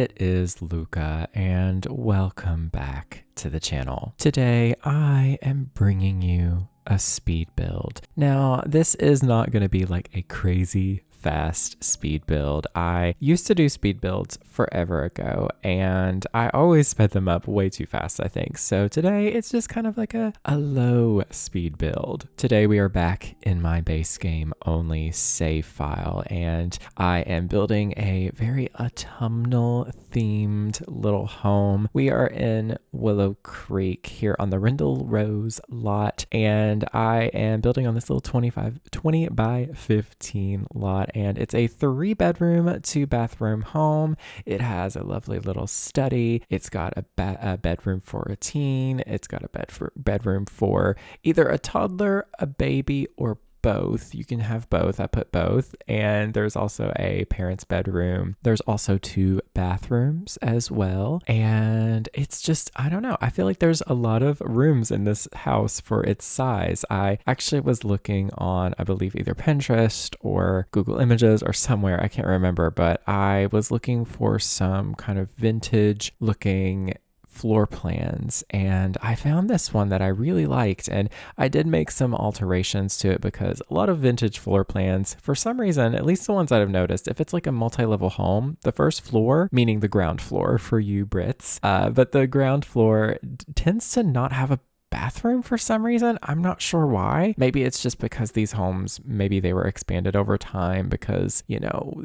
it is Luca, and welcome back to the channel. Today, I am bringing you a speed build. Now, this is not going to be like a crazy fast speed build. I used to do speed builds forever ago, and I always sped them up way too fast, I think. So today, it's just kind of like a low speed build. Today, we are back in my base game only save file, and I am building a very autumnal themed little home. We are in Willow Creek here on the Rindle Rose lot, and I am building on this little 20 by 15 lot, and it's a 3-bedroom, 2-bathroom home. It has a lovely little study. It's got a bedroom for a teen. It's got a bedroom for either a toddler, a baby, or both. You can have both. I put both. And there's also a parent's bedroom. There's also 2 bathrooms as well. And it's just, I don't know. I feel like there's a lot of rooms in this house for its size. I actually was looking on, I believe, either Pinterest or Google Images or somewhere. I can't remember, but I was looking for some kind of vintage looking floor plans, and I found this one that I really liked, and I did make some alterations to it because a lot of vintage floor plans, for some reason, at least the ones that I've noticed, if it's like a multi-level home, the first floor, meaning the ground floor for you Brits, but the ground floor tends to not have a bathroom for some reason. I'm not sure why. Maybe it's just because these homes, maybe they were expanded over time because, you know,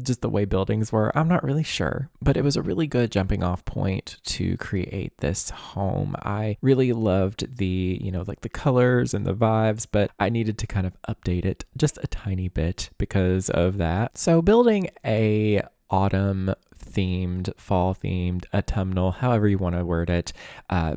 just the way buildings were. I'm not really sure, but it was a really good jumping off point to create this home. I really loved the, you know, like the colors and the vibes, but I needed to kind of update it just a tiny bit because of that. So building a autumn themed, fall themed, autumnal, however you want to word it,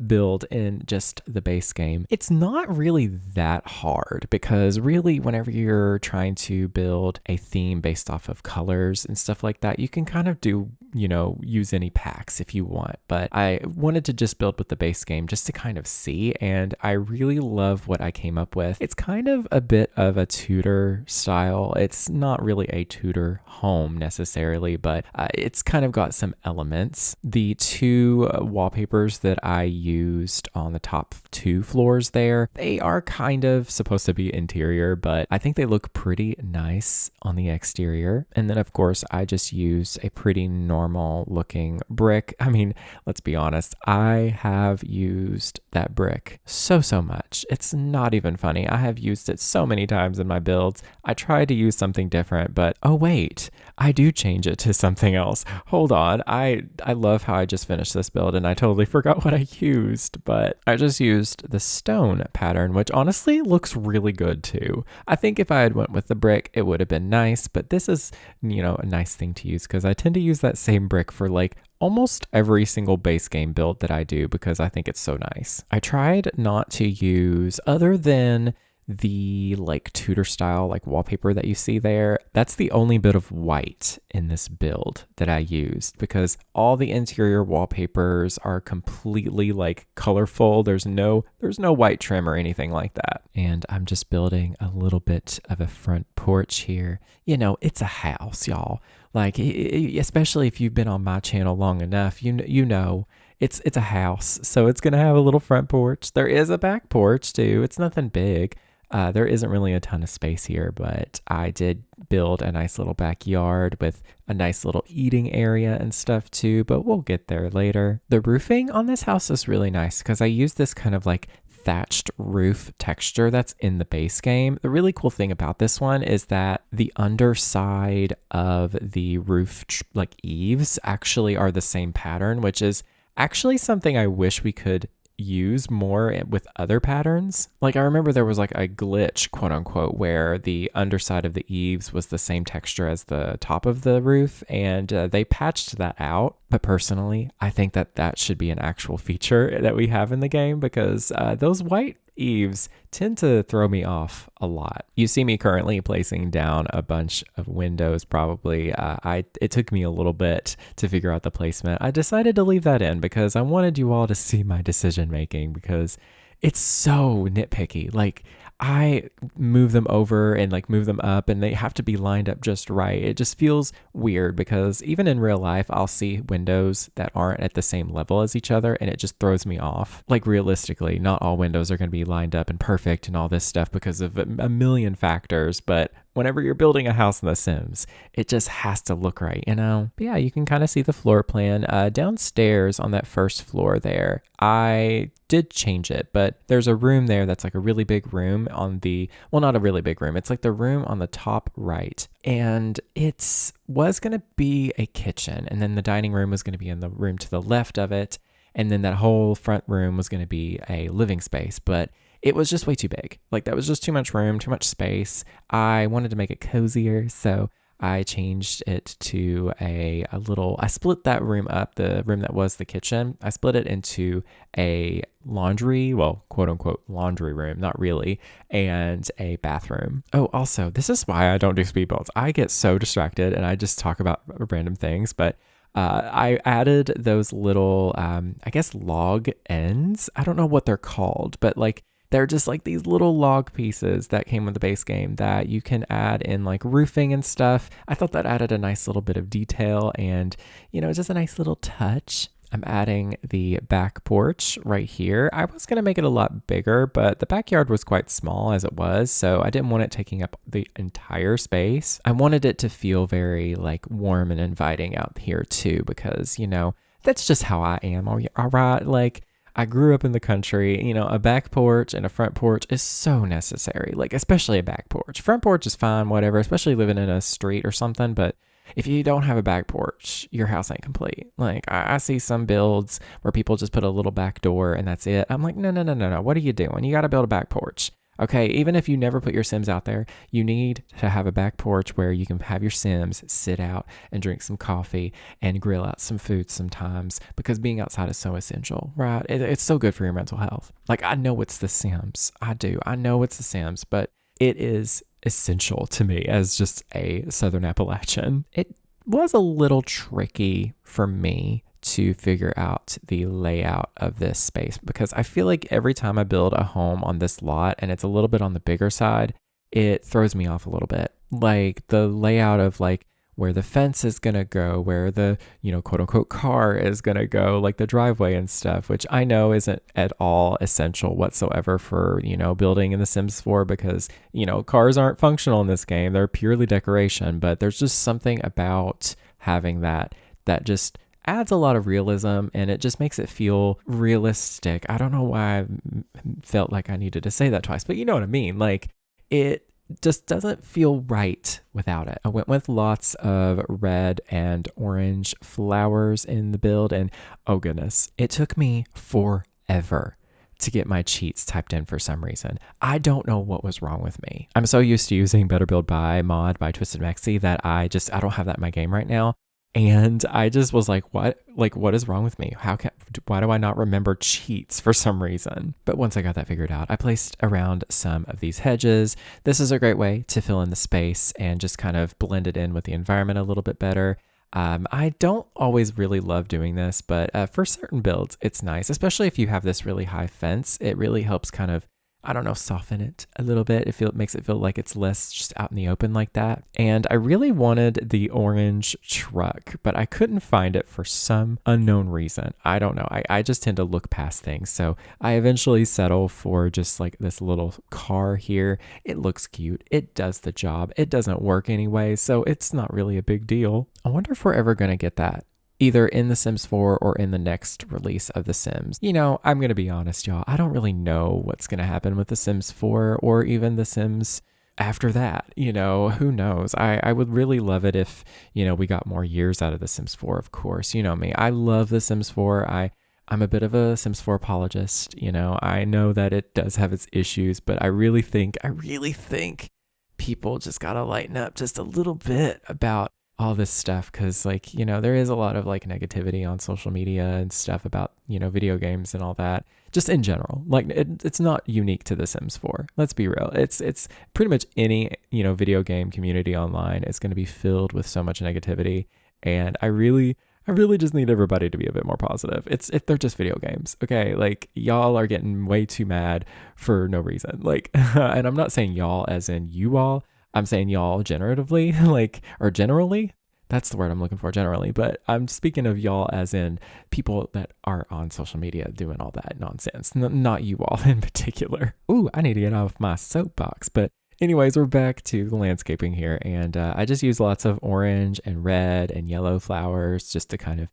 build in just the base game. It's not really that hard because really whenever you're trying to build a theme based off of colors and stuff like that, you can kind of do, you know, use any packs if you want. But I wanted to just build with the base game just to kind of see, and I really love what I came up with. It's kind of a bit of a Tudor style. It's not really a Tudor home necessarily, but it's kind of got some elements. The 2 wallpapers that I used on the top 2 floors there, they are kind of supposed to be interior, but I think they look pretty nice on the exterior. And then of course I just used a pretty normal looking brick. I mean, let's be honest, I have used that brick so much. It's not even funny. I have used it so many times in my builds. I tried to use something different, but oh wait, I do change it to something else. Hold on. I love how I just finished this build and I totally forgot what I used, but I just used the stone pattern, which honestly looks really good too. I think if I had went with the brick, it would have been nice, but this is, you know, a nice thing to use because I tend to use that same brick for like almost every single base game build that I do because I think it's so nice. I tried not to use, other than the like Tudor style like wallpaper that you see there, that's the only bit of white in this build that I used because all the interior wallpapers are completely like colorful. There's no white trim or anything like that. And I'm just building a little bit of a front porch here. You know, it's a house, y'all. Like, especially if you've been on my channel long enough, you know, it's a house. So it's going to have a little front porch. There is a back porch too. It's nothing big. There isn't really a ton of space here, but I did build a nice little backyard with a nice little eating area and stuff too, but we'll get there later. The roofing on this house is really nice because I used this kind of like thatched roof texture that's in the base game. The really cool thing about this one is that the underside of the roof like eaves actually are the same pattern, which is actually something I wish we could use more with other patterns. Like I remember there was like a glitch, quote unquote, where the underside of the eaves was the same texture as the top of the roof, and they patched that out. But personally, I think that that should be an actual feature that we have in the game because those white eaves tend to throw me off a lot. You see me currently placing down a bunch of windows probably. It took me a little bit to figure out the placement. I decided to leave that in because I wanted you all to see my decision making because it's so nitpicky. Like I move them over and like move them up, and they have to be lined up just right. It just feels weird because even in real life, I'll see windows that aren't at the same level as each other, and it just throws me off. Like realistically, not all windows are going to be lined up and perfect and all this stuff because of a million factors, but whenever you're building a house in The Sims, it just has to look right, you know? But yeah, you can kind of see the floor plan. Downstairs on that first floor there, I did change it, but there's a room there that's like a really big room on the, well, not a really big room. It's like the room on the top right. And it was going to be a kitchen. And then the dining room was going to be in the room to the left of it. And then that whole front room was going to be a living space. But it was just way too big. Like that was just too much room, too much space. I wanted to make it cozier, so I changed it to I split that room up, the room that was the kitchen. I split it into a laundry, well, quote unquote laundry room, not really, and a bathroom. Oh, also, this is why I don't do speed builds. I get so distracted and I just talk about random things, but I added those little, I guess, log ends. I don't know what they're called, but like, they're just like these little log pieces that came with the base game that you can add in like roofing and stuff. I thought that added a nice little bit of detail and, you know, just a nice little touch. I'm adding the back porch right here. I was going to make it a lot bigger, but the backyard was quite small as it was, so I didn't want it taking up the entire space. I wanted it to feel very like warm and inviting out here too, because, you know, that's just how I am. All right, like, I grew up in the country, you know, a back porch and a front porch is so necessary, like especially a back porch. Front porch is fine, whatever, especially living in a street or something. But if you don't have a back porch, your house ain't complete. Like I see some builds where people just put a little back door and that's it. I'm like, no. What are you doing? You got to build a back porch. Okay, even if you never put your Sims out there, you need to have a back porch where you can have your Sims sit out and drink some coffee and grill out some food sometimes, because being outside is so essential, right? It's so good for your mental health. Like, I know it's The Sims. I do. I know it's The Sims, but it is essential to me as just a Southern Appalachian. It was a little tricky for me to figure out the layout of this space, because I feel like every time I build a home on this lot and it's a little bit on the bigger side, it throws me off a little bit. Like the layout of like where the fence is going to go, where the, you know, quote unquote car is going to go, like the driveway and stuff, which I know isn't at all essential whatsoever for, you know, building in The Sims 4, because, you know, cars aren't functional in this game. They're purely decoration, but there's just something about having that just adds a lot of realism, and it just makes it feel realistic. I don't know why I felt like I needed to say that twice, but you know what I mean. Like, it just doesn't feel right without it. I went with lots of red and orange flowers in the build, and oh goodness, it took me forever to get my cheats typed in for some reason. I don't know what was wrong with me. I'm so used to using Better Build By mod by Twisted Maxi that I don't have that in my game right now. And I just was like, what is wrong with me? Why do I not remember cheats for some reason? But once I got that figured out, I placed around some of these hedges. This is a great way to fill in the space and just kind of blend it in with the environment a little bit better. I don't always really love doing this, but for certain builds, it's nice, especially if you have this really high fence. It really helps kind of, I don't know, soften it a little bit. It makes it feel like it's less just out in the open like that. And I really wanted the orange truck, but I couldn't find it for some unknown reason. I don't know. I just tend to look past things. So I eventually settle for just like this little car here. It looks cute. It does the job. It doesn't work anyway, so it's not really a big deal. I wonder if we're ever going to get that, either in The Sims 4 or in the next release of The Sims. You know, I'm going to be honest, y'all. I don't really know what's going to happen with The Sims 4 or even The Sims after that. You know, who knows? I would really love it if, you know, we got more years out of The Sims 4, of course. You know me. I love The Sims 4. I'm a bit of a Sims 4 apologist. You know, I know that it does have its issues, but I really think people just got to lighten up just a little bit about all this stuff, because like, you know, there is a lot of like negativity on social media and stuff about, you know, video games and all that, just in general. Like it's not unique to The Sims 4. Let's be real. It's pretty much any, you know, video game community online is going to be filled with so much negativity. And I really I really just need everybody to be a bit more positive. If they're just video games, okay? Like y'all are getting way too mad for no reason. Like, and I'm not saying y'all as in you all. I'm saying y'all generatively, like, or generally. That's the word I'm looking for, generally. But I'm speaking of y'all as in people that are on social media doing all that nonsense, not you all in particular. Ooh, I need to get off my soapbox. But anyways, we're back to the landscaping here. And I just use lots of orange and red and yellow flowers just to kind of,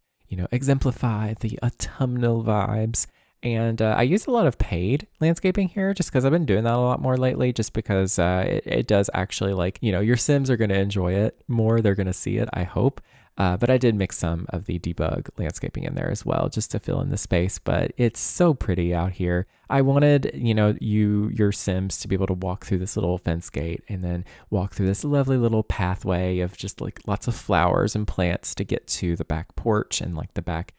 exemplify the autumnal vibes. And I use a lot of paid landscaping here just because I've been doing that a lot more lately, just because it does actually, like, your Sims are going to enjoy it more. They're going to see it, I hope. But I did mix some of the debug landscaping in there as well, just to fill in the space. But it's so pretty out here. I wanted, your Sims to be able to walk through this little fence gate and then walk through this lovely little pathway of just like lots of flowers and plants to get to the back porch and like the back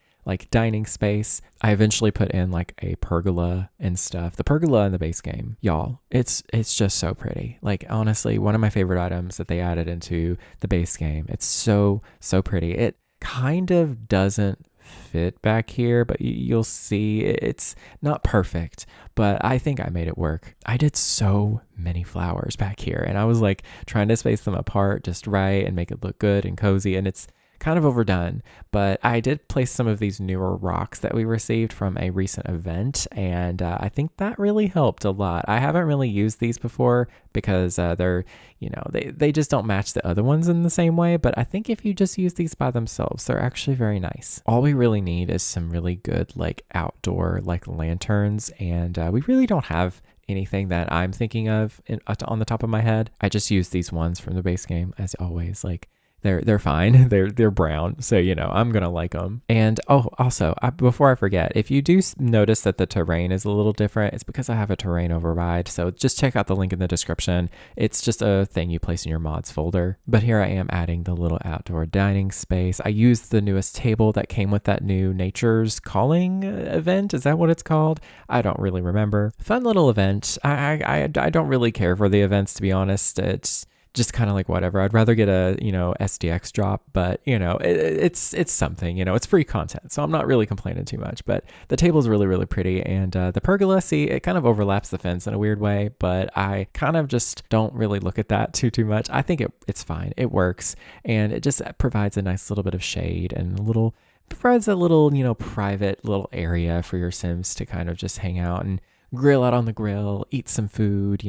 dining space. I eventually put in like a pergola and stuff. The pergola in the base game, y'all, it's just so pretty. Like, honestly, one of my favorite items that they added into the base game. It's so pretty. It kind of doesn't fit back here, but you'll see it's not perfect, but I think I made it work. I did so many flowers back here, and I was like trying to space them apart just right and make it look good and cozy, and it's kind of overdone. But I did place some of these newer rocks that we received from a recent event, and I think that really helped a lot. I haven't really used these before because they're, they just don't match the other ones in the same way, but I think if you just use these by themselves, they're actually very nice. All we really need is some really good like outdoor like lanterns, and we really don't have anything that I'm thinking of on the top of my head. I just use these ones from the base game as always. Like, they're fine. They're brown, so I'm gonna like them. And also, before I forget, if you do notice that the terrain is a little different, it's because I have a terrain override. So just check out the link in the description. It's just a thing you place in your mods folder. But here I am adding the little outdoor dining space. I used the newest table that came with that new Nature's Calling event. Is that what it's called? I don't really remember. Fun little event. I don't really care for the events, to be honest. It's just kind of like whatever. I'd rather get a, SDX drop, but it's something, it's free content. So I'm not really complaining too much, but the table is really, really pretty. And the pergola, see, it kind of overlaps the fence in a weird way, but I kind of just don't really look at that too much. I think it's fine. It works. And it just provides a nice little bit of shade and provides a little, private little area for your Sims to kind of just hang out and grill out on the grill, eat some food,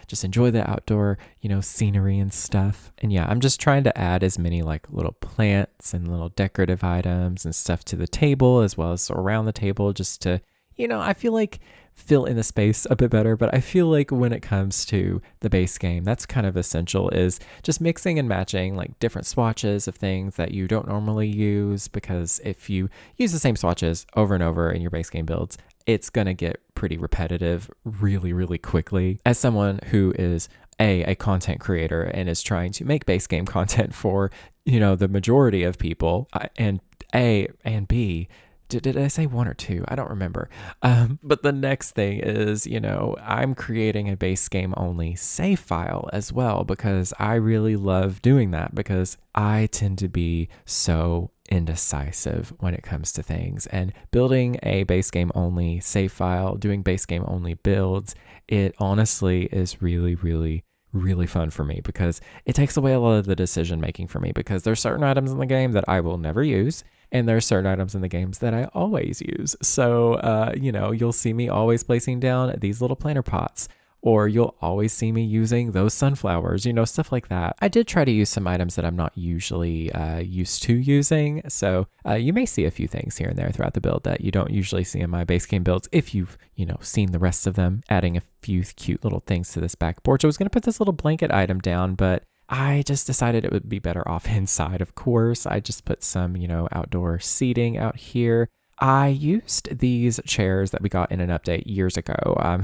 just enjoy the outdoor, scenery and stuff. And yeah, I'm just trying to add as many like little plants and little decorative items and stuff to the table as well as around the table, just to, I feel like fill in the space a bit better. But I feel like when it comes to the base game, that's kind of essential, is just mixing and matching like different swatches of things that you don't normally use, because if you use the same swatches over and over in your base game builds, it's going to get pretty repetitive really, really quickly. As someone who is a content creator and is trying to make base game content for, the majority of people, and B, did I say one or two? I don't remember. But the next thing is, I'm creating a base game only save file as well, because I really love doing that, because I tend to be so indecisive when it comes to things, and building a base game only save file, doing base game only builds, it honestly is really, really, really fun for me, because it takes away a lot of the decision making for me, because there's certain items in the game that I will never use, and there's certain items in the games that I always use. So you'll see me always placing down these little planter pots, or you'll always see me using those sunflowers, stuff like that. I did try to use some items that I'm not usually used to using. So you may see a few things here and there throughout the build that you don't usually see in my base game builds, if you've, seen the rest of them, adding a few cute little things to this back porch. I was going to put this little blanket item down, but I just decided it would be better off inside, of course. I just put some, outdoor seating out here. I used these chairs that we got in an update years ago,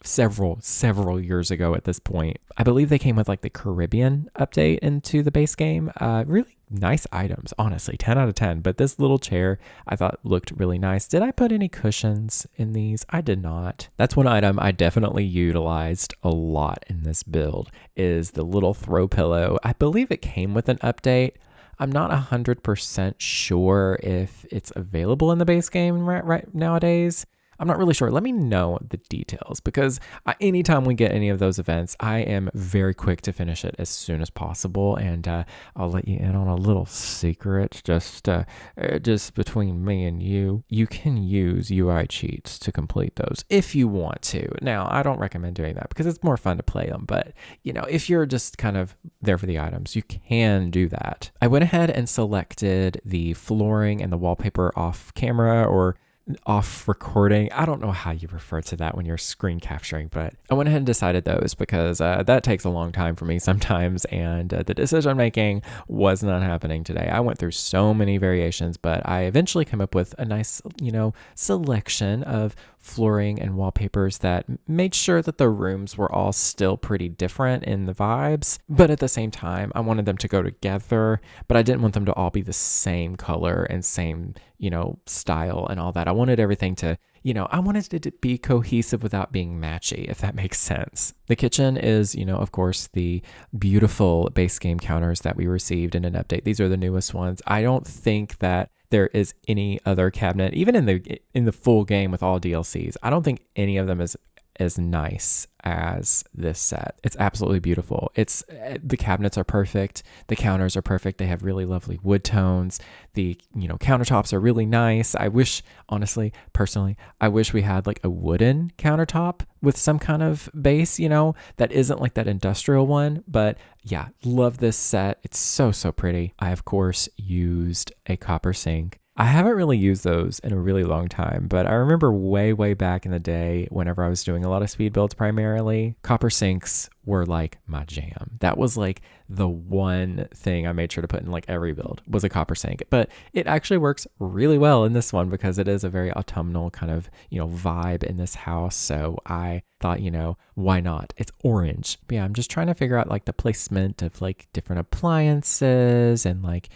several years ago at this point. I believe they came with like the Caribbean update into the base game. Really nice items, honestly, 10 out of 10. But this little chair I thought looked really nice. Did I put any cushions in these? I did not. That's one item I definitely utilized a lot in this build, is the little throw pillow. I believe it came with an update. I'm not 100% sure if it's available in the base game right nowadays. I'm not really sure. Let me know the details because anytime we get any of those events, I am very quick to finish it as soon as possible. And I'll let you in on a little secret just between me and you. You can use UI cheats to complete those if you want to. Now, I don't recommend doing that because it's more fun to play them. But, if you're just kind of there for the items, you can do that. I went ahead and selected the flooring and the wallpaper off camera or off recording. I don't know how you refer to that when you're screen capturing, but I went ahead and decided those because that takes a long time for me sometimes, and the decision making was not happening today. I went through so many variations, but I eventually came up with a nice, selection of flooring and wallpapers that made sure that the rooms were all still pretty different in the vibes, but at the same time, I wanted them to go together, but I didn't want them to all be the same color and same, style and all that. I wanted everything to, I wanted it to be cohesive without being matchy, if that makes sense. The kitchen is, of course, the beautiful base game counters that we received in an update. These are the newest ones. I don't think that there is any other cabinet, even in the full game with all DLCs. I don't think any of them is as nice as this set. It's absolutely beautiful. The cabinets are perfect. The counters are perfect. They have really lovely wood tones. The, countertops are really nice. I wish, honestly, personally, I wish we had like a wooden countertop with some kind of base, that isn't like that industrial one. But yeah, love this set. It's so, so pretty. I, of course, used a copper sink. I haven't really used those in a really long time, but I remember way, way back in the day, whenever I was doing a lot of speed builds primarily, copper sinks were like my jam. That was like the one thing I made sure to put in like every build was a copper sink. But it actually works really well in this one because it is a very autumnal kind of, vibe in this house. So I thought, why not? It's orange. But yeah, I'm just trying to figure out like the placement of like different appliances and like,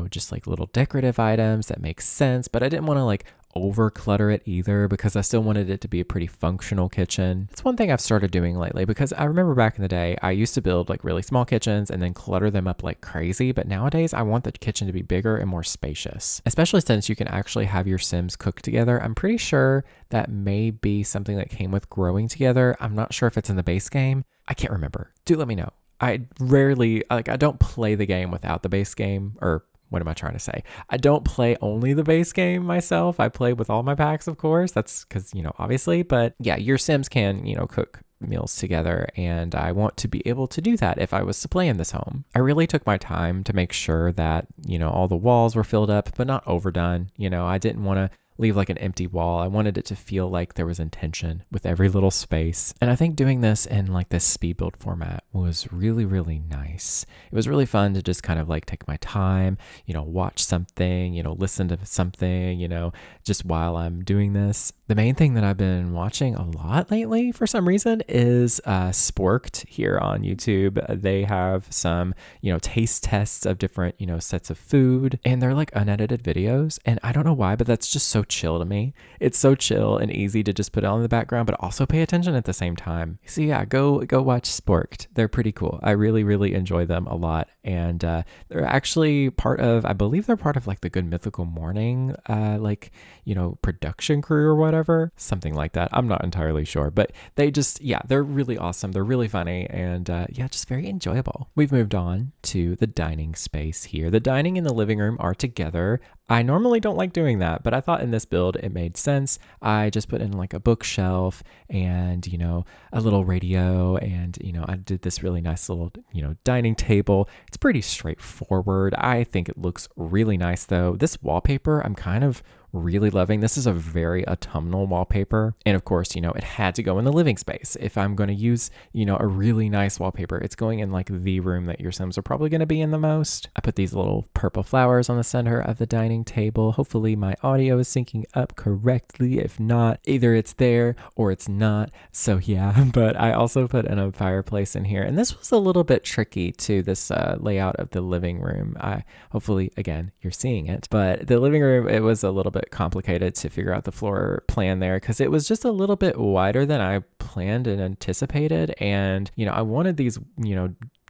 just like little decorative items that make sense. But I didn't want to like over clutter it either because I still wanted it to be a pretty functional kitchen. It's one thing I've started doing lately because I remember back in the day, I used to build like really small kitchens and then clutter them up like crazy. But nowadays I want the kitchen to be bigger and more spacious, especially since you can actually have your Sims cook together. I'm pretty sure that may be something that came with growing together. I'm not sure if it's in the base game. I can't remember. Do let me know. I don't play the game without the base game, or what am I trying to say? I don't play only the base game myself. I play with all my packs, of course. That's because, obviously. But yeah, your Sims can, cook meals together. And I want to be able to do that if I was to play in this home. I really took my time to make sure that, all the walls were filled up, but not overdone. I didn't want to leave like an empty wall. I wanted it to feel like there was intention with every little space. And I think doing this in like this speed build format was really, really nice. It was really fun to just kind of like take my time, watch something, listen to something, just while I'm doing this. The main thing that I've been watching a lot lately for some reason is Sporked here on YouTube. They have some, taste tests of different, sets of food, and they're like unedited videos. And I don't know why, but that's just so chill to me. It's so chill and easy to just put it on in the background, but also pay attention at the same time. So yeah, go watch Sporked. They're pretty cool. I really, really enjoy them a lot. And they're actually I believe they're part of like the Good Mythical Morning, production crew or whatever, something like that. I'm not entirely sure, but they're really awesome. They're really funny and just very enjoyable. We've moved on to the dining space here. The dining and the living room are together. I normally don't like doing that, but I thought in this build it made sense. I just put in like a bookshelf and, a little radio and, I did this really nice little, dining table. It's pretty straightforward. I think it looks really nice though. This wallpaper, I'm kind of really loving. This is a very autumnal wallpaper. And of course, it had to go in the living space. If I'm going to use, a really nice wallpaper, it's going in like the room that your Sims are probably going to be in the most. I put these little purple flowers on the center of the dining table. Hopefully my audio is syncing up correctly. If not, either it's there or it's not. So yeah, but I also put in a fireplace in here. And this was a little bit tricky to this layout of the living room. Hopefully, again, you're seeing it. But the living room, it was a little bit complicated to figure out the floor plan there because it was just a little bit wider than I planned and anticipated. And, I wanted these,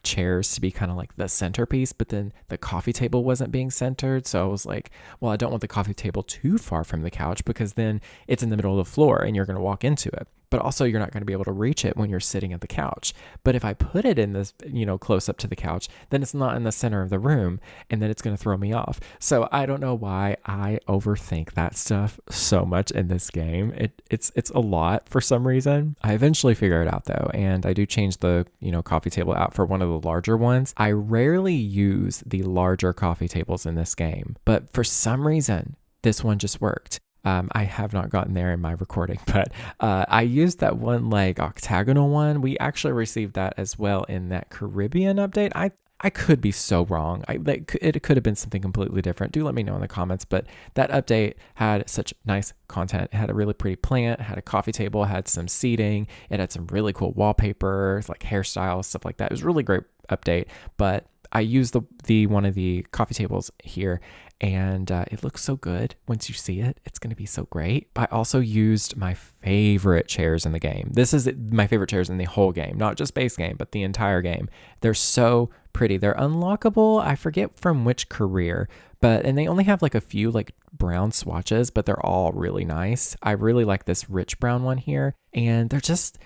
chairs to be kind of like the centerpiece, but then the coffee table wasn't being centered. So I was like, well, I don't want the coffee table too far from the couch because then it's in the middle of the floor and you're going to walk into it. But also you're not going to be able to reach it when you're sitting at the couch. But if I put it in this, close up to the couch, then it's not in the center of the room and then it's going to throw me off. So I don't know why I overthink that stuff so much in this game. It's a lot for some reason. I eventually figure it out though. And I do change the, coffee table out for one of the larger ones. I rarely use the larger coffee tables in this game, but for some reason, this one just worked. I have not gotten there in my recording, but I used that one like octagonal one. We actually received that as well in that Caribbean update. I could be so wrong. It could have been something completely different. Do let me know in the comments. But that update had such nice content. It had a really pretty plant, it had a coffee table, it had some seating, it had some really cool wallpaper, like hairstyles, stuff like that. It was a really great update. But I used the one of the coffee tables here, and it looks so good. Once you see it, it's going to be so great. I also used my favorite chairs in the game. This is my favorite chairs in the whole game, not just base game, but the entire game. They're so pretty. They're unlockable. I forget from which career, and they only have like a few like brown swatches, but they're all really nice. I really like this rich brown one here, and they're just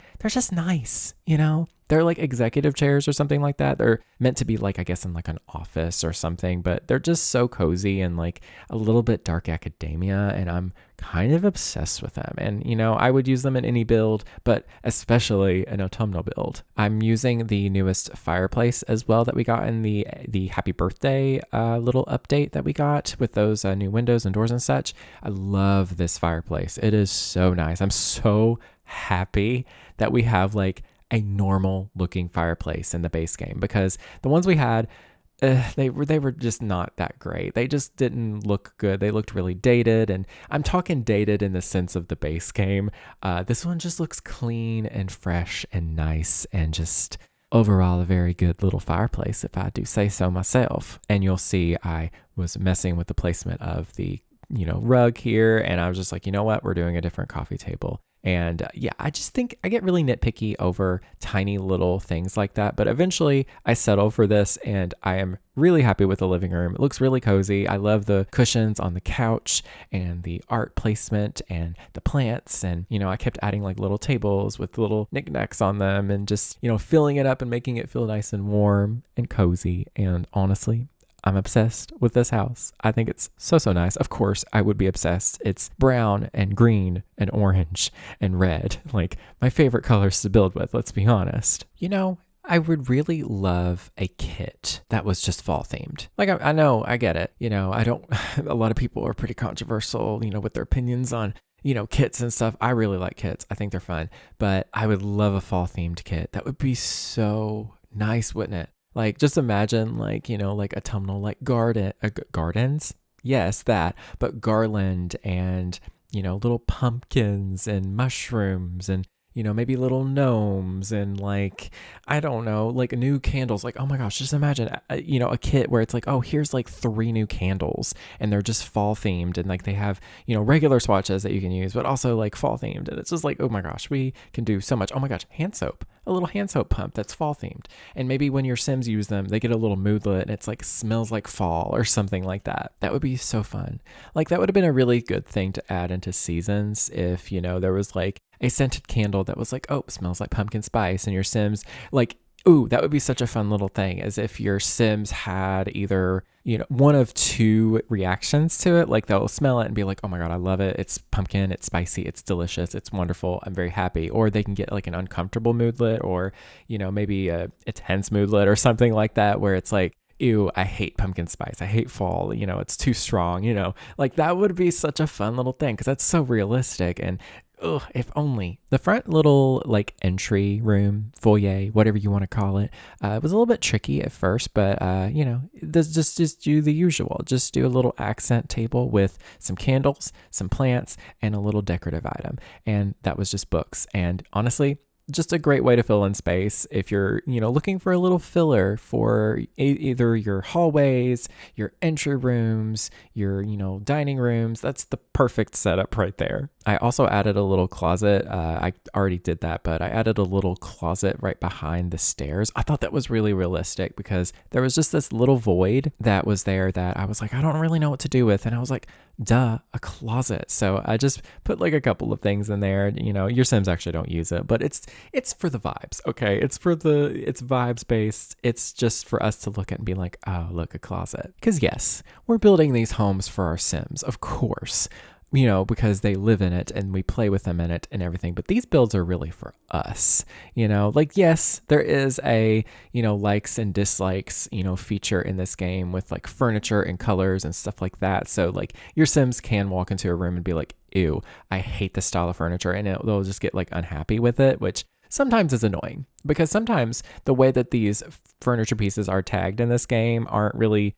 nice, They're like executive chairs or something like that. They're meant to be like, I guess, in like an office or something, but they're just so cozy and like a little bit dark academia. And I'm kind of obsessed with them. And, I would use them in any build, but especially an autumnal build. I'm using the newest fireplace as well that we got in the happy birthday little update that we got with those new windows and doors and such. I love this fireplace. It is so nice. I'm so happy that we have like a normal looking fireplace in the base game, because the ones we had, they were just not that great. They just didn't look good. They looked really dated, and I'm talking dated in the sense of the base game. This one just looks clean and fresh and nice, and just overall a very good little fireplace, if I do say so myself. And you'll see I was messing with the placement of the rug here, and I was just like, you know what, we're doing a different coffee table. And I just think I get really nitpicky over tiny little things like that. But eventually I settle for this, and I am really happy with the living room. It looks really cozy. I love the cushions on the couch and the art placement and the plants. And, I kept adding like little tables with little knickknacks on them, and just, filling it up and making it feel nice and warm and cozy. And honestly, I'm obsessed with this house. I think it's so nice. Of course, I would be obsessed. It's brown and green and orange and red, like my favorite colors to build with, let's be honest. I would really love a kit that was just fall themed. Like, I know, I get it. I don't, a lot of people are pretty controversial, with their opinions on, kits and stuff. I really like kits. I think they're fun, but I would love a fall themed kit. That would be so nice, wouldn't it? Like, just imagine like, like autumnal, like gardens. Yes, that, but garland and, little pumpkins and mushrooms and, maybe little gnomes and like, I don't know, like new candles. Like, oh my gosh, just imagine, a kit where it's like, oh, here's like 3 new candles and they're just fall themed. And like they have, regular swatches that you can use, but also like fall themed. And it's just like, oh my gosh, we can do so much. Oh my gosh, hand soap. A little hand soap pump that's fall themed. And maybe when your Sims use them, they get a little moodlet and it's like smells like fall or something like that. That would be so fun. Like that would have been a really good thing to add into seasons if, there was like a scented candle that was like, oh, smells like pumpkin spice, and your Sims like, ooh, that would be such a fun little thing, as if your Sims had either, one of 2 reactions to it. Like they'll smell it and be like, oh my God, I love it. It's pumpkin, it's spicy, it's delicious, it's wonderful, I'm very happy. Or they can get like an uncomfortable moodlet, or, maybe a tense moodlet or something like that, where it's like, ew, I hate pumpkin spice, I hate fall, it's too strong, like that would be such a fun little thing, because that's so realistic. And if only the front little like entry room, foyer, whatever you want to call it, was a little bit tricky at first, but just do the usual. Just do a little accent table with some candles, some plants, and a little decorative item, and that was just books. And honestly, just a great way to fill in space if you're, looking for a little filler for either your hallways, your entry rooms, your, dining rooms. That's the perfect setup right there. I also added a little closet. I already did that, but I added a little closet right behind the stairs. I thought that was really realistic because there was just this little void that was there that I was like, I don't really know what to do with. And I was like, duh, a closet. So I just put like a couple of things in there. Your Sims actually don't use it, but it's for the vibes. Okay. It's vibes based. It's just for us to look at and be like, oh, look, a closet. Because yes, we're building these homes for our Sims, of course. Because they live in it and we play with them in it and everything. But these builds are really for us, yes, there is a, likes and dislikes, feature in this game with like furniture and colors and stuff like that. So like your Sims can walk into a room and be like, ew, I hate this style of furniture. And they'll just get like unhappy with it, which sometimes is annoying because sometimes the way that these furniture pieces are tagged in this game aren't really,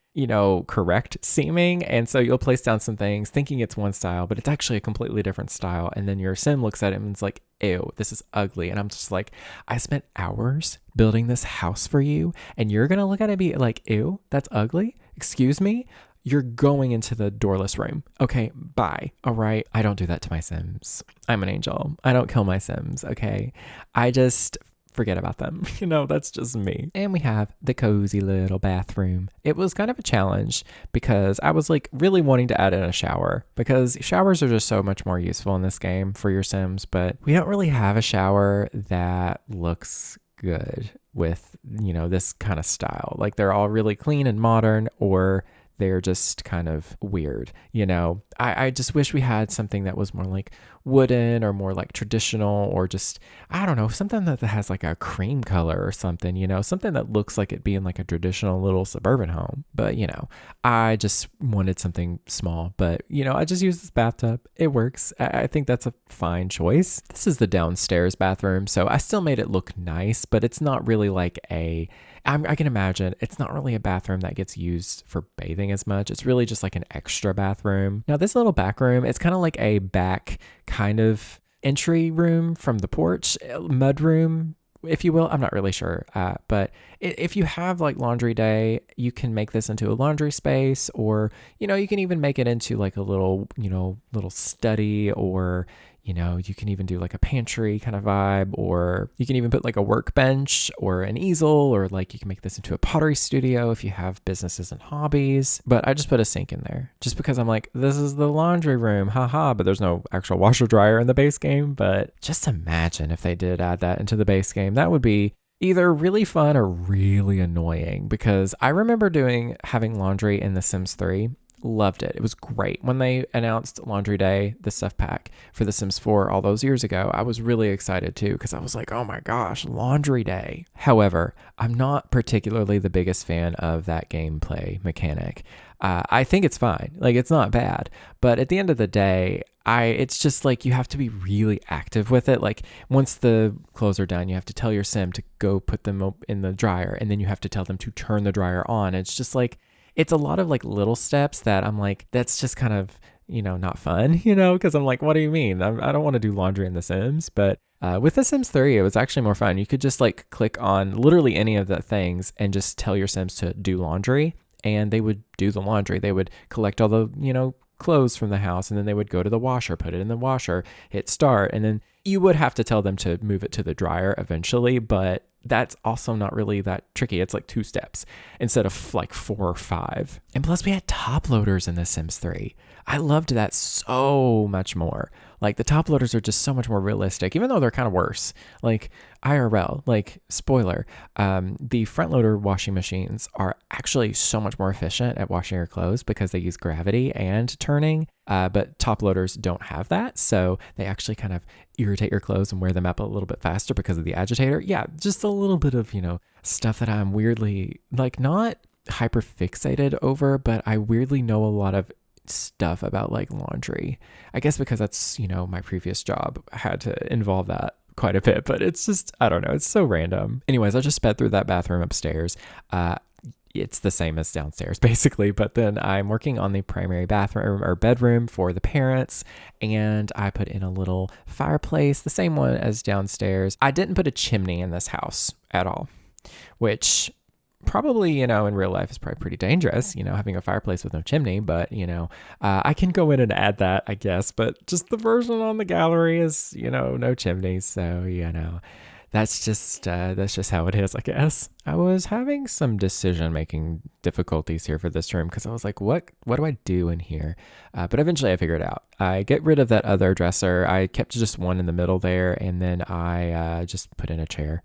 correct seeming. And so you'll place down some things thinking it's one style, but it's actually a completely different style. And then your Sim looks at it and it's like, ew, this is ugly. And I'm just like, I spent hours building this house for you. And you're going to look at it and be like, ew, that's ugly. Excuse me. You're going into the doorless room. Okay, bye. All right. I don't do that to my Sims. I'm an angel. I don't kill my Sims. Okay. I just forget about them. That's just me. And we have the cozy little bathroom. It was kind of a challenge because I was like really wanting to add in a shower because showers are just so much more useful in this game for your Sims, but we don't really have a shower that looks good with, this kind of style. Like they're all really clean and modern, or they're just kind of weird. I just wish we had something that was more like wooden or more like traditional, or just, I don't know, something that has like a cream color or something, something that looks like it'd be in like a traditional little suburban home. But, I just wanted something small, but, I just use this bathtub. It works. I think that's a fine choice. This is the downstairs bathroom. So I still made it look nice, but it's not really like I can imagine it's not really a bathroom that gets used for bathing as much. It's really just like an extra bathroom. Now, this little back room, it's kind of like a back kind of entry room from the porch, mud room, if you will. I'm not really sure. But if you have like laundry day, you can make this into a laundry space, or, you can even make it into like a little, little study, or, you can even do like a pantry kind of vibe, or you can even put like a workbench or an easel, or like you can make this into a pottery studio if you have businesses and hobbies. But I just put a sink in there just because I'm like, this is the laundry room, haha, but there's no actual washer dryer in the base game. But just imagine if they did add that into the base game. That would be either really fun or really annoying, because I remember having laundry in The Sims 3. Loved it. It was great. When they announced Laundry Day, the stuff pack for The Sims 4 all those years ago, I was really excited too, because I was like, oh my gosh, Laundry Day. However, I'm not particularly the biggest fan of that gameplay mechanic. I think it's fine. Like, it's not bad. But at the end of the day, it's just like you have to be really active with it. Like, once the clothes are done, you have to tell your Sim to go put them in the dryer, and then you have to tell them to turn the dryer on. It's just like, it's a lot of like little steps that I'm like, that's just kind of, not fun, because I'm like, what do you mean? I don't want to do laundry in The Sims. But with The Sims 3, it was actually more fun. You could just like click on literally any of the things and just tell your Sims to do laundry, and they would do the laundry. They would collect all the, clothes from the house, and then they would go to the washer, put it in the washer, hit start, and then you would have to tell them to move it to the dryer eventually, but that's also not really that tricky. It's like 2 steps instead of like 4 or 5. And plus we had top loaders in The Sims 3. I loved that so much more. Like, the top loaders are just so much more realistic, even though they're kind of worse. Like, IRL, like, spoiler, the front loader washing machines are actually so much more efficient at washing your clothes because they use gravity and turning. But top loaders don't have that. So they actually kind of irritate your clothes and wear them up a little bit faster because of the agitator. Yeah, just a little bit of, stuff that I'm weirdly, like, not hyper fixated over, but I weirdly know a lot of stuff about like laundry. I guess because that's, my previous job had to involve that quite a bit, but it's just, I don't know, it's so random. Anyways, I just sped through that bathroom upstairs. it's the same as downstairs basically, but then I'm working on the primary bathroom or bedroom for the parents, and I put in a little fireplace, the same one as downstairs. I didn't put a chimney in this house at all, which probably, in real life is probably pretty dangerous, having a fireplace with no chimney, but, I can go in and add that, I guess, but just the version on the gallery is, no chimneys. So, that's just how it is, I guess. I was having some decision-making difficulties here for this room because I was like, what do I do in here? But eventually I figured it out. I get rid of that other dresser. I kept just one in the middle there, and then I just put in a chair.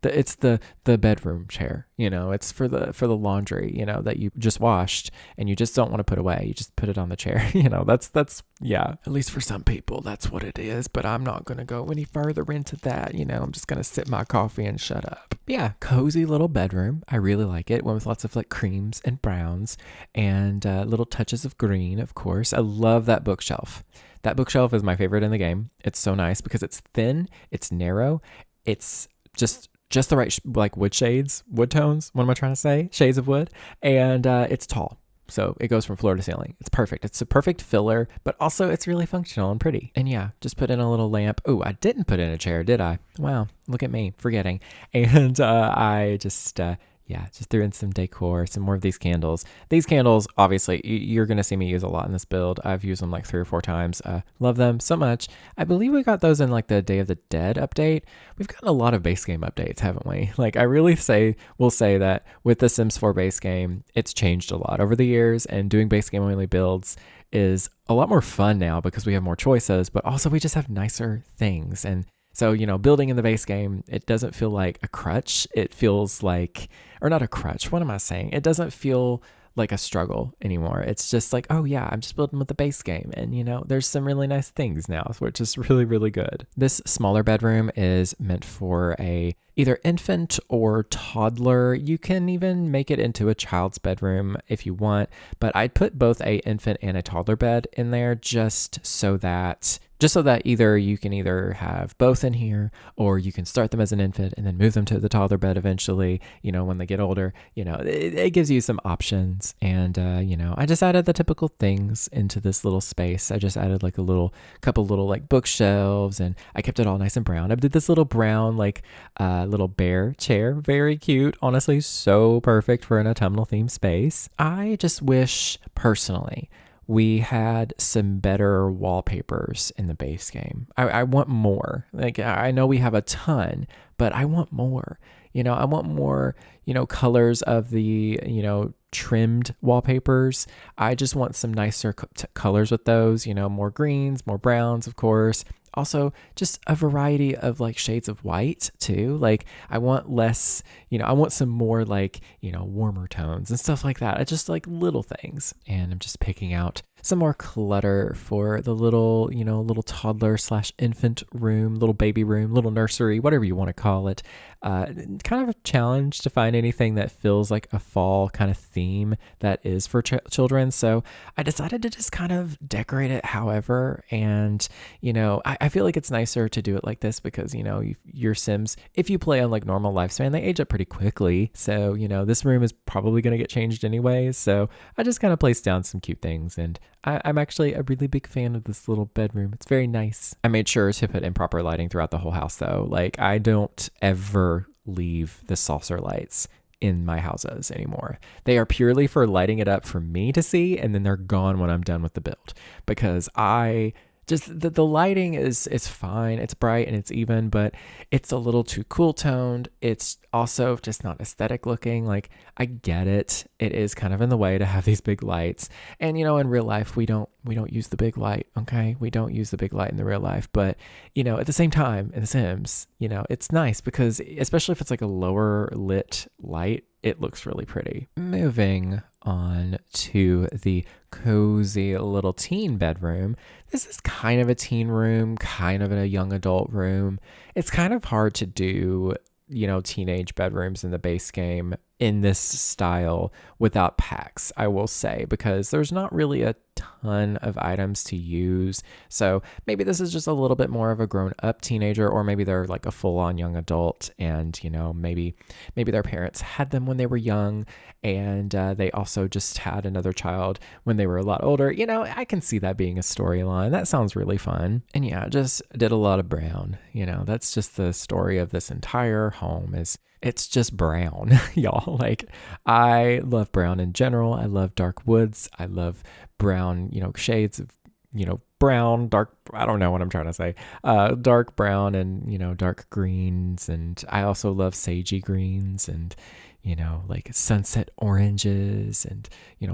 It's the bedroom chair. It's for the laundry. That you just washed and you just don't want to put away. You just put it on the chair. That's yeah. At least for some people, that's what it is. But I'm not gonna go any further into that. I'm just gonna sip my coffee and shut up. Yeah, cozy little bedroom. I really like it. One with lots of like creams and browns and little touches of green, of course. I love that bookshelf. That bookshelf is my favorite in the game. It's so nice because it's thin, it's narrow, it's just the right like wood tones. What am I trying to say? Shades of wood, and it's tall. So it goes from floor to ceiling. It's perfect. It's a perfect filler, but also it's really functional and pretty. And yeah, just put in a little lamp. Oh, I didn't put in a chair, did I? Wow, look at me, forgetting. And I just threw in some decor, some more of these candles. These candles, obviously, you're going to see me use a lot in this build. I've used them like 3 or 4 times. Love them so much. I believe we got those in like the Day of the Dead update. We've gotten a lot of base game updates, haven't we? Like, I really will say that with the Sims 4 base game, it's changed a lot over the years, and doing base game only builds is a lot more fun now because we have more choices, but also we just have nicer things. And so, building in the base game, it doesn't feel like a crutch. It feels like, or not a crutch. What am I saying? It doesn't feel like a struggle anymore. It's just like, oh yeah, I'm just building with the base game. And, there's some really nice things now, which is really, really good. This smaller bedroom is meant for either infant or toddler. You can even make it into a child's bedroom if you want, but I'd put both a infant and a toddler bed in there just so that either you can either have both in here, or you can start them as an infant and then move them to the toddler bed eventually, when they get older. It gives you some options. And, I just added the typical things into this little space. I just added like couple little like bookshelves, and I kept it all nice and brown. I did this little brown, like, little bear chair. Very cute. Honestly, so perfect for an autumnal themed space. I just wish, personally, we had some better wallpapers in the base game. I want more. Like, I know we have a ton, but I want more. I want more, colors of the, trimmed wallpapers. I just want some nicer colors with those, more greens, more browns, of course. Also, just a variety of like shades of white too. Like, I want less, I want some more like, warmer tones and stuff like that. I just like little things. And I'm just picking out some more clutter for the little, little toddler / infant room, little baby room, little nursery, whatever you want to call it. Kind of a challenge to find anything that feels like a fall kind of theme that is for children. So I decided to just kind of decorate it however. And, I feel like it's nicer to do it like this because, your Sims, if you play on like normal lifespan, they age up pretty quickly. So, this room is probably going to get changed anyways. So I just kind of placed down some cute things, and I'm actually a really big fan of this little bedroom. It's very nice. I made sure to put in proper lighting throughout the whole house though. Like, I don't ever leave the saucer lights in my houses anymore. They are purely for lighting it up for me to see, and then they're gone when I'm done with the build, because the lighting is fine. It's bright and it's even, but it's a little too cool toned. It's also just not aesthetic looking. Like, I get it. It is kind of in the way to have these big lights. And, in real life, we don't use the big light. Okay. We don't use the big light in the real life, but, at the same time in The Sims, it's nice because especially if it's like a lower lit light, it looks really pretty. Moving on to the cozy little teen bedroom. This is kind of a teen room, kind of a young adult room. It's kind of hard to do, teenage bedrooms in the base game in this style without packs, I will say, because there's not really a ton of items to use. So maybe this is just a little bit more of a grown up teenager, or maybe they're like a full on young adult, and maybe their parents had them when they were young, and they also just had another child when they were a lot older. I can see that being a storyline. That sounds really fun. And yeah, just did a lot of brown. That's just the story of this entire home. It's just brown, y'all. Like, I love brown in general. I love dark woods. I love brown, shades of, brown, dark, I don't know what I'm trying to say, dark brown and, dark greens. And I also love sagey greens and, like sunset oranges and,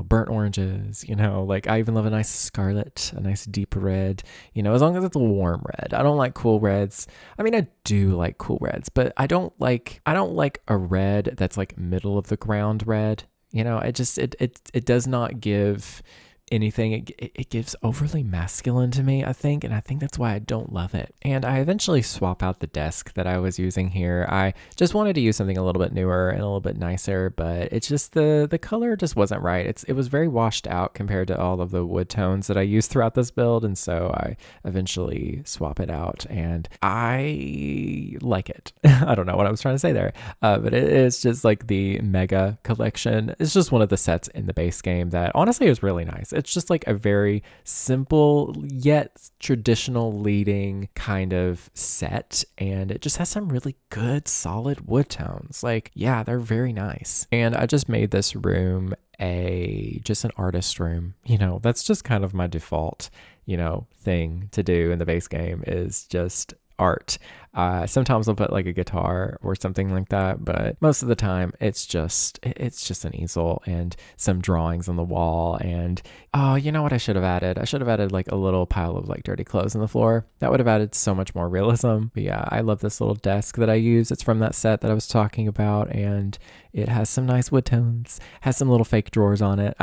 burnt oranges, like I even love a nice scarlet, a nice deep red, as long as it's a warm red. I don't like cool reds. I mean, I do like cool reds, but I don't like a red that's like middle of the ground red. It does not give anything. It gives overly masculine to me, I think, and I think that's why I don't love it. And I eventually swap out the desk that I was using here. I just wanted to use something a little bit newer and a little bit nicer, but it's just the color just wasn't right. It was very washed out compared to all of the wood tones that I used throughout this build, and so I eventually swap it out, and I like it. I don't know what I was trying to say there, but it's just like the Mega Collection. It's just one of the sets in the base game that honestly is really nice. It's just like a very simple yet traditional leading kind of set, and it just has some really good solid wood tones. Like, yeah, they're very nice. And I just made this room just an artist room. That's just kind of my default, thing to do in the base game is just art. Sometimes I'll put like a guitar or something like that, but most of the time it's just an easel and some drawings on the wall. And you know what I should have added? I should have added like a little pile of like dirty clothes on the floor. That would have added so much more realism. But yeah, I love this little desk that I use. It's from that set that I was talking about, and it has some nice wood tones, has some little fake drawers on it.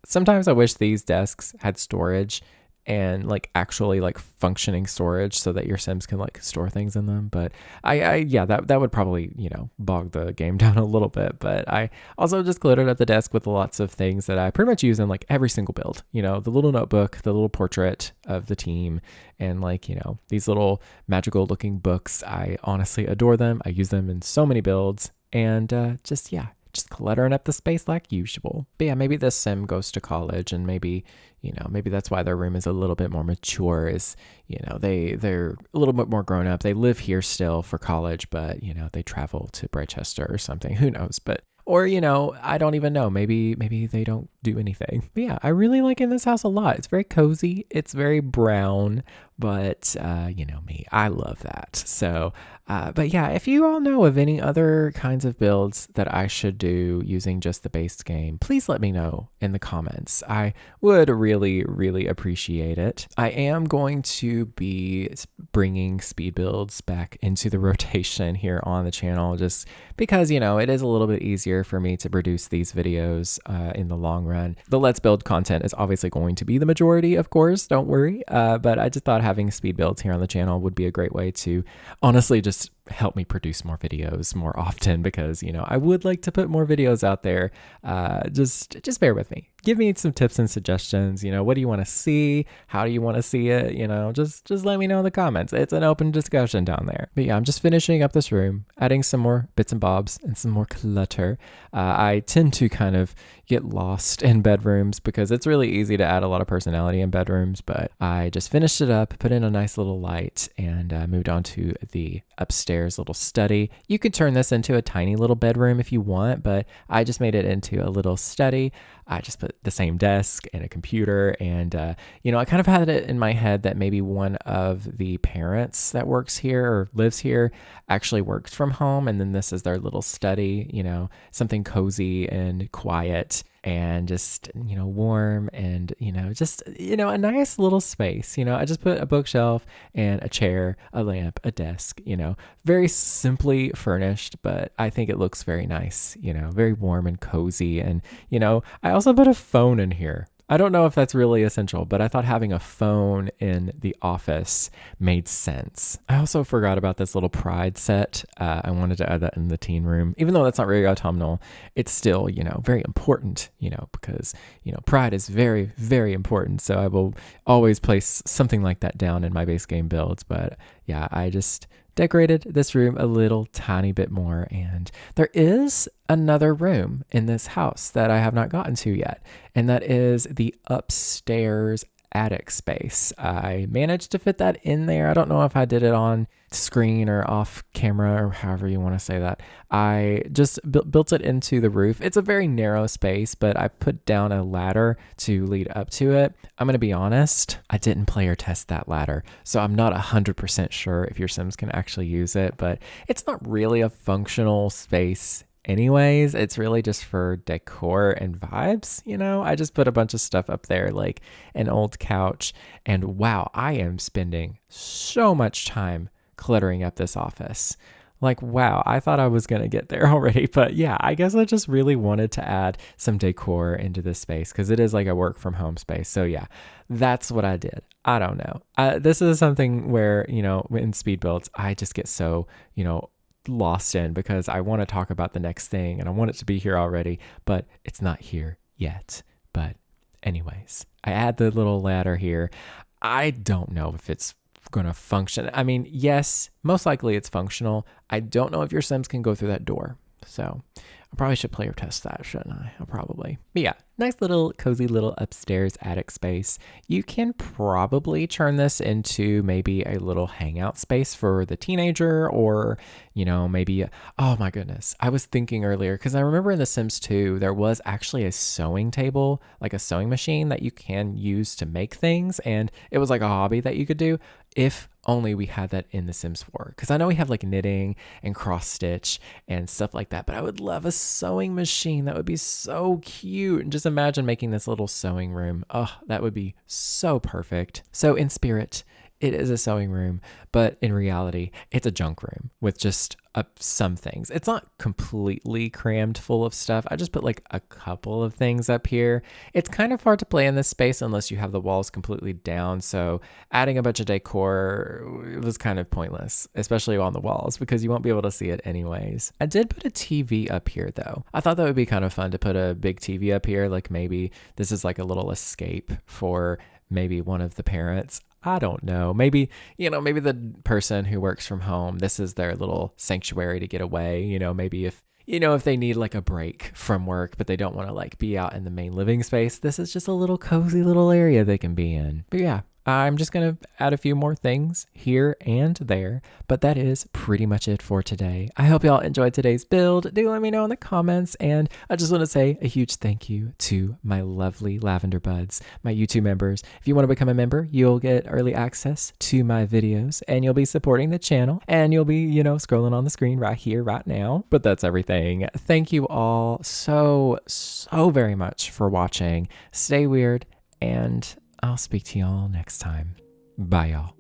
Sometimes I wish these desks had storage and like actually like functioning storage so that your Sims can like store things in them. But that would probably, bog the game down a little bit. But I also just cluttered up the desk with lots of things that I pretty much use in like every single build. The little notebook, the little portrait of the team, and like, these little magical looking books. I honestly adore them. I use them in so many builds, and just cluttering up the space like usual. But yeah, maybe this Sim goes to college, and maybe that's why their room is a little bit more mature, is, they're a little bit more grown up. They live here still for college, but, they travel to Brichester or something. Who knows? Or, I don't even know. Maybe they don't do anything. But yeah, I really like in this house a lot. It's very cozy. It's very brown, but me, I love that. So, but yeah, if you all know of any other kinds of builds that I should do using just the base game, please let me know in the comments. I would really, really appreciate it. I am going to be bringing speed builds back into the rotation here on the channel, just because, it is a little bit easier for me to produce these videos in the long run. The Let's Build content is obviously going to be the majority, of course, don't worry. But I just thought having speed builds here on the channel would be a great way to honestly just help me produce more videos more often, because, I would like to put more videos out there. Just bear with me. Give me some tips and suggestions. What do you want to see? How do you want to see it? Just let me know in the comments. It's an open discussion down there. But yeah, I'm just finishing up this room, adding some more bits and bobs and some more clutter. I tend to kind of get lost in bedrooms because it's really easy to add a lot of personality in bedrooms, but I just finished it up, put in a nice little light, and moved on to the upstairs little study. You could turn this into a tiny little bedroom if you want, but I just made it into a little study. I just put the same desk and a computer, and I kind of had it in my head that maybe one of the parents that works here or lives here actually works from home, and then this is their little study, something cozy and quiet and just, warm and, a nice little space. I just put a bookshelf and a chair, a lamp, a desk, very simply furnished, but I think it looks very nice, very warm and cozy. And, I also put a phone in here. I don't know if that's really essential, but I thought having a phone in the office made sense. I also forgot about this little pride set. I wanted to add that in the teen room. Even though that's not really autumnal, it's still, very important, because, pride is very, very important. So I will always place something like that down in my base game builds. But yeah, I just decorated this room a little tiny bit more, and there is another room in this house that I have not gotten to yet, and that is the upstairs attic space. I managed to fit that in there. I don't know if I did it on screen or off camera or however you want to say that. I just built it into the roof. It's a very narrow space, but I put down a ladder to lead up to it. I'm going to be honest, I didn't player test that ladder, so I'm not 100% sure if your Sims can actually use it, but it's not really a functional space anyways. It's really just for decor and vibes. I just put a bunch of stuff up there, like an old couch, and wow, I am spending so much time cluttering up this office. Like, wow, I thought I was going to get there already, but yeah, I guess I just really wanted to add some decor into this space because it is like a work from home space. So yeah, that's what I did. I don't know. This is something where, in speed builds, I just get so, lost in because I want to talk about the next thing and I want it to be here already, but it's not here yet. But anyways, I add the little ladder here. I don't know if it's going to function. I mean, yes, most likely it's functional. I don't know if your Sims can go through that door. So I probably should player test that, shouldn't I? I'll probably. But yeah, nice little cozy little upstairs attic space. You can probably turn this into maybe a little hangout space for the teenager, or, maybe, oh my goodness. I was thinking earlier, because I remember in The Sims 2, there was actually a sewing table, like a sewing machine that you can use to make things. And it was like a hobby that you could do if only we had that in The Sims 4. Because I know we have like knitting and cross stitch and stuff like that, but I would love a sewing machine. That would be so cute. And just imagine making this little sewing room. Oh, that would be so perfect. So in spirit, it is a sewing room, but in reality, it's a junk room with just some things. It's not completely crammed full of stuff. I just put like a couple of things up here. It's kind of hard to play in this space unless you have the walls completely down. So adding a bunch of decor was kind of pointless, especially on the walls, because you won't be able to see it anyways. I did put a TV up here though. I thought that would be kind of fun to put a big TV up here. Like maybe this is like a little escape for maybe one of the parents. I don't know. Maybe, maybe the person who works from home, this is their little sanctuary to get away. Maybe if they need like a break from work, but they don't want to like be out in the main living space, this is just a little cozy little area they can be in. But yeah, I'm just going to add a few more things here and there, but that is pretty much it for today. I hope y'all enjoyed today's build. Do let me know in the comments, and I just want to say a huge thank you to my lovely lavender buds, my YouTube members. If you want to become a member, you'll get early access to my videos, and you'll be supporting the channel, and you'll be, scrolling on the screen right here, right now. But that's everything. Thank you all so very much for watching. Stay weird, and I'll speak to y'all next time. Bye, y'all.